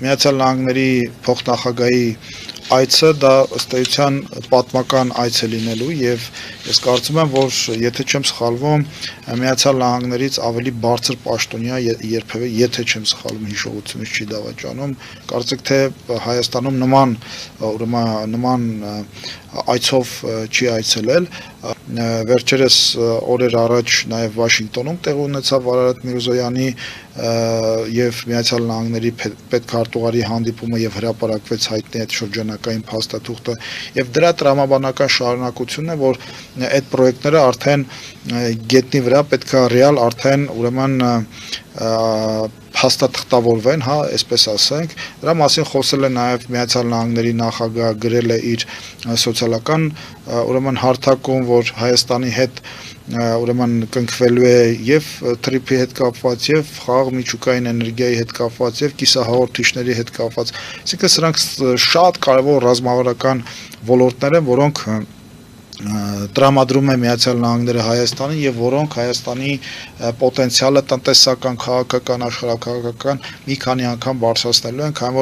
Միացյալ Նահանգների փոխնախագահի այցը դա ըստ էության պատմական այց է լինելու եւ ես կարծում եմ, որ եթե չեմ սխալվում, Միացյալ Նահանգներից ավելի բարձր պաշտոնյա երբևէ, եթե չեմ սխալվում, հիշողությունից չի դավաճանում, կարծեք թե Հայաստանում նման այցով չի այցելել։ Վերջերս օրեր առաջ նաև Վաշինգտոնում տեղ ունեցավ Արարատ Միրզոյանի եւ Միացյալ Նահանգների պետքարտուղարի հանդիպումը եւ հրապարակվեց հայտնի այդ շրջանակային փաստաթուղթը եւ դրա տրամաբանական շարունակությունն է, որ այդ պրոյեկտները արդեն գետնի վրա պետք է ռեալ արդեն ուրեմն փաստաթղթավորվեն, հա, այսպես ասենք, դրա մասին խոսել է նաև Միացյալ Նահանգների նախագահը, գրել է իր սոցիալական ուրեմն հարթակում, որ Հայաստանի հետ ուրեմն կնքվելու է եւ թրիփի հետ կապված եւ խաղաղ միջուկային էներգիայի հետ կապված եւ կիսահաղորդիչների հետ կապված, այսինքն սրանք շատ կարեւոր ռազմավարական ոլորտներ են, որոնք տրամադրում է Միացյալ Նահանգները Հայաստանին եւ որոնք Հայաստանի պոտենցիալը տնտեսական, քաղաքական, աշխարհաքաղաքական մի քանի անգամ բարձրացնելու են, քանի